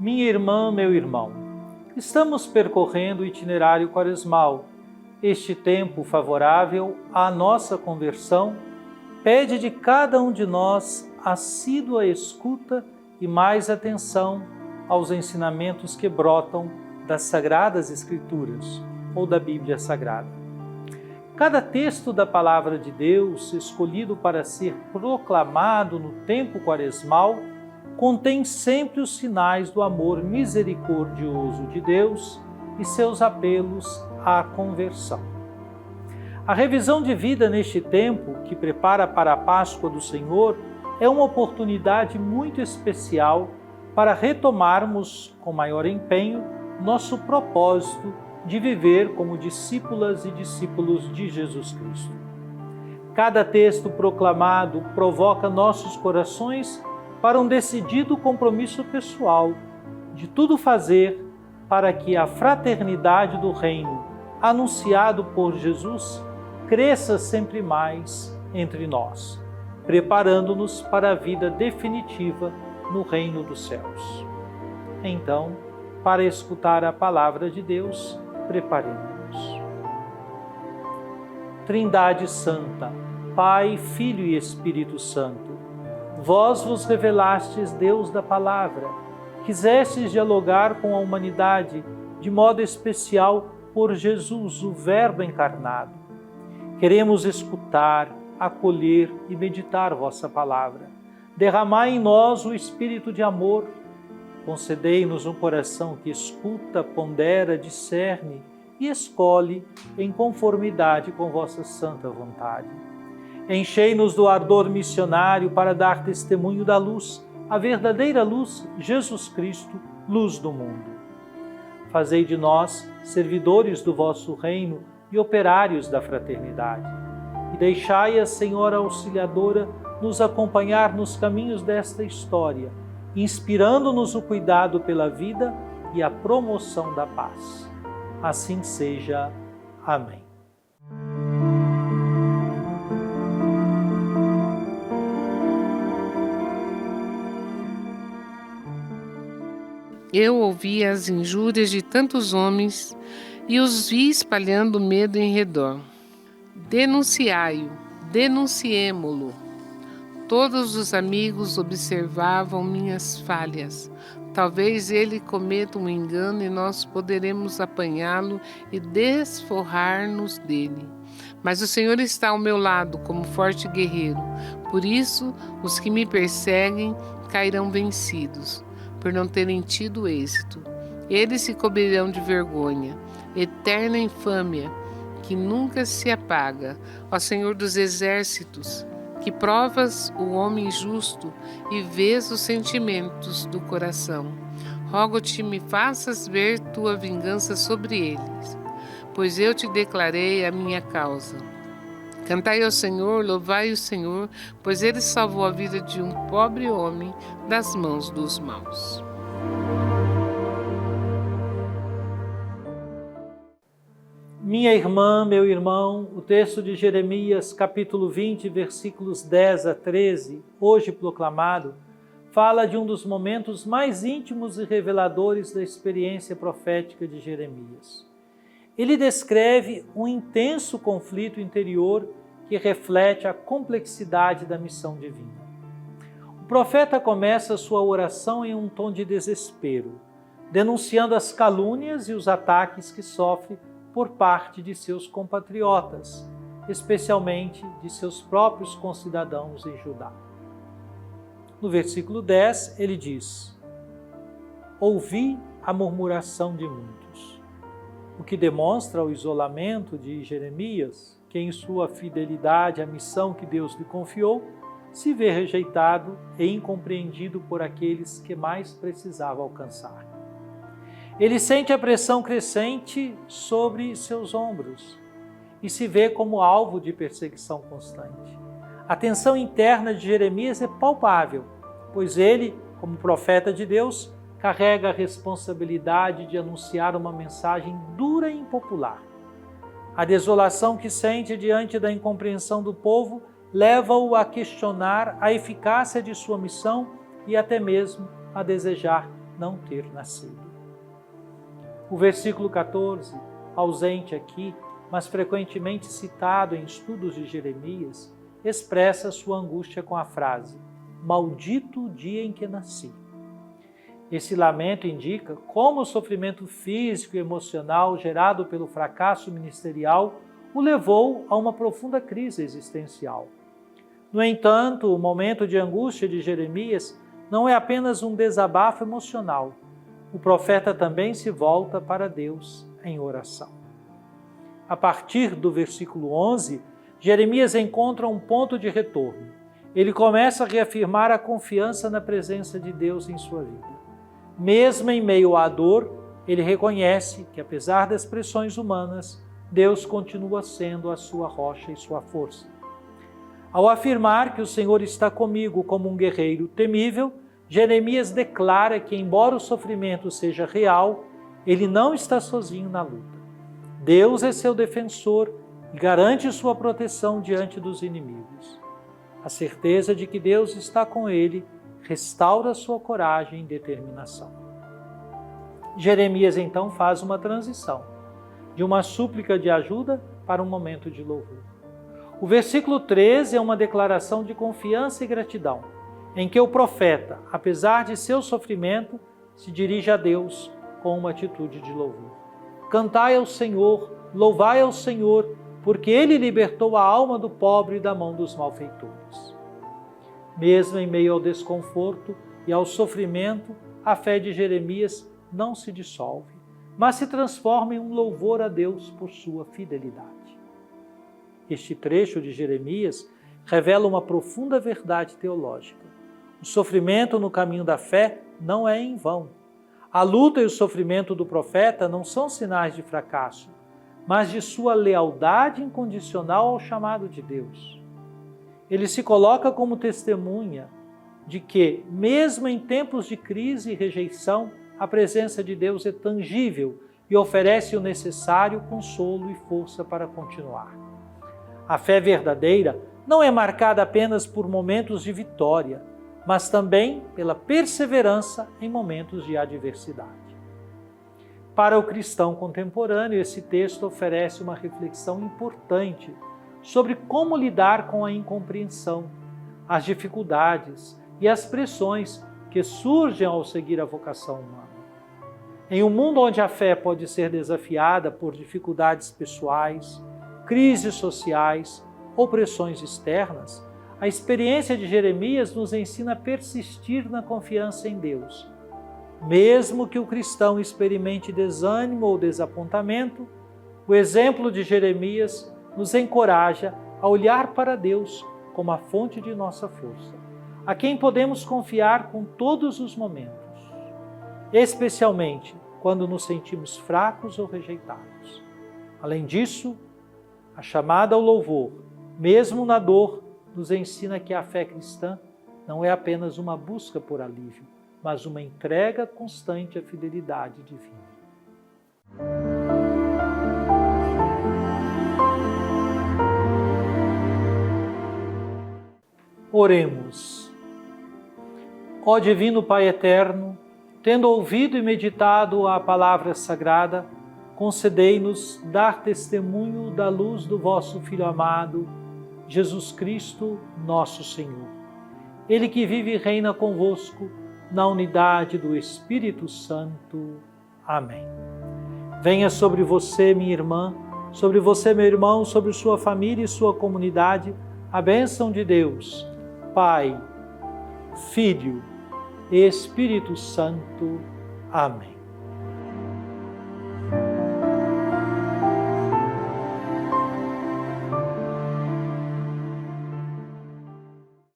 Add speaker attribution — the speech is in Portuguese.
Speaker 1: Minha irmã, meu irmão, estamos percorrendo o itinerário quaresmal. Este tempo favorável à nossa conversão pede de cada um de nós assídua escuta e mais atenção aos ensinamentos que brotam das Sagradas Escrituras ou da Bíblia Sagrada. Cada texto da Palavra de Deus, escolhido para ser proclamado no tempo quaresmal, contém sempre os sinais do amor misericordioso de Deus e seus apelos à conversão. A revisão de vida neste tempo, que prepara para a Páscoa do Senhor, é uma oportunidade muito especial para retomarmos com maior empenho nosso propósito de viver como discípulas e discípulos de Jesus Cristo. Cada texto proclamado provoca nossos corações para um decidido compromisso pessoal de tudo fazer para que a fraternidade do reino, anunciado por Jesus, cresça sempre mais entre nós, preparando-nos para a vida definitiva no reino dos céus. Então, para escutar a palavra de Deus, preparemos-nos. Trindade Santa, Pai, Filho e Espírito Santo, vós vos revelastes Deus da palavra, quisestes dialogar com a humanidade, de modo especial por Jesus, o Verbo encarnado. Queremos escutar, acolher e meditar vossa palavra. Derramai em nós o espírito de amor. Concedei-nos um coração que escuta, pondera, discerne e escolhe em conformidade com vossa santa vontade. Enchei-nos do ardor missionário para dar testemunho da luz, a verdadeira luz, Jesus Cristo, luz do mundo. Fazei de nós servidores do vosso reino e operários da fraternidade. E deixai a Senhora Auxiliadora nos acompanhar nos caminhos desta história, inspirando-nos o cuidado pela vida e a promoção da paz. Assim seja. Amém.
Speaker 2: Eu ouvi as injúrias de tantos homens e os vi espalhando medo em redor. Denunciai-o, denunciemo-lo. Todos os amigos observavam minhas falhas. Talvez ele cometa um engano e nós poderemos apanhá-lo e desforrar-nos dele. Mas o Senhor está ao meu lado como forte guerreiro. Por isso, os que me perseguem cairão vencidos, por não terem tido êxito. Eles se cobrirão de vergonha, eterna infâmia, que nunca se apaga. Ó Senhor dos exércitos, que provas o homem justo e vês os sentimentos do coração. Rogo-te, me faças ver tua vingança sobre eles, pois eu te declarei a minha causa. Cantai ao Senhor, louvai o Senhor, pois ele salvou a vida de um pobre homem das mãos dos maus.
Speaker 1: Minha irmã, meu irmão, o texto de Jeremias, capítulo 20, versículos 10 a 13, hoje proclamado, fala de um dos momentos mais íntimos e reveladores da experiência profética de Jeremias. Ele descreve um intenso conflito interior que reflete a complexidade da missão divina. O profeta começa sua oração em um tom de desespero, denunciando as calúnias e os ataques que sofre por parte de seus compatriotas, especialmente de seus próprios concidadãos em Judá. No versículo 10, ele diz: ouvi a murmuração de muitos, o que demonstra o isolamento de Jeremias, que em sua fidelidade à missão que Deus lhe confiou, se vê rejeitado e incompreendido por aqueles que mais precisava alcançar. Ele sente a pressão crescente sobre seus ombros e se vê como alvo de perseguição constante. A tensão interna de Jeremias é palpável, pois ele, como profeta de Deus, carrega a responsabilidade de anunciar uma mensagem dura e impopular. A desolação que sente diante da incompreensão do povo leva-o a questionar a eficácia de sua missão e até mesmo a desejar não ter nascido. O versículo 14, ausente aqui, mas frequentemente citado em estudos de Jeremias, expressa sua angústia com a frase: maldito o dia em que nasci. Esse lamento indica como o sofrimento físico e emocional gerado pelo fracasso ministerial o levou a uma profunda crise existencial. No entanto, o momento de angústia de Jeremias não é apenas um desabafo emocional. O profeta também se volta para Deus em oração. A partir do versículo 11, Jeremias encontra um ponto de retorno. Ele começa a reafirmar a confiança na presença de Deus em sua vida. Mesmo em meio à dor, ele reconhece que, apesar das pressões humanas, Deus continua sendo a sua rocha e sua força. Ao afirmar que o Senhor está comigo como um guerreiro temível, Jeremias declara que, embora o sofrimento seja real, ele não está sozinho na luta. Deus é seu defensor e garante sua proteção diante dos inimigos. A certeza de que Deus está com ele restaura sua coragem e determinação. Jeremias então faz uma transição, de uma súplica de ajuda para um momento de louvor. O versículo 13 é uma declaração de confiança e gratidão, em que o profeta, apesar de seu sofrimento, se dirige a Deus com uma atitude de louvor. Cantai ao Senhor, louvai ao Senhor, porque Ele libertou a alma do pobre da mão dos malfeitores. Mesmo em meio ao desconforto e ao sofrimento, a fé de Jeremias não se dissolve, mas se transforma em um louvor a Deus por sua fidelidade. Este trecho de Jeremias revela uma profunda verdade teológica. O sofrimento no caminho da fé não é em vão. A luta e o sofrimento do profeta não são sinais de fracasso, mas de sua lealdade incondicional ao chamado de Deus. Ele se coloca como testemunha de que, mesmo em tempos de crise e rejeição, a presença de Deus é tangível e oferece o necessário consolo e força para continuar. A fé verdadeira não é marcada apenas por momentos de vitória, mas também pela perseverança em momentos de adversidade. Para o cristão contemporâneo, esse texto oferece uma reflexão importante sobre como lidar com a incompreensão, as dificuldades e as pressões que surgem ao seguir a vocação humana. Em um mundo onde a fé pode ser desafiada por dificuldades pessoais, crises sociais ou pressões externas, a experiência de Jeremias nos ensina a persistir na confiança em Deus. Mesmo que o cristão experimente desânimo ou desapontamento, o exemplo de Jeremias nos encoraja a olhar para Deus como a fonte de nossa força, a quem podemos confiar com todos os momentos, especialmente quando nos sentimos fracos ou rejeitados. Além disso, a chamada ao louvor, mesmo na dor, nos ensina que a fé cristã não é apenas uma busca por alívio, mas uma entrega constante à fidelidade divina. Oremos. Ó Divino Pai Eterno, tendo ouvido e meditado a palavra sagrada, concedei-nos dar testemunho da luz do vosso Filho amado, Jesus Cristo, nosso Senhor. Ele que vive e reina convosco na unidade do Espírito Santo. Amém. Venha sobre você, minha irmã, sobre você, meu irmão, sobre sua família e sua comunidade, a bênção de Deus, Pai, Filho e Espírito Santo. Amém.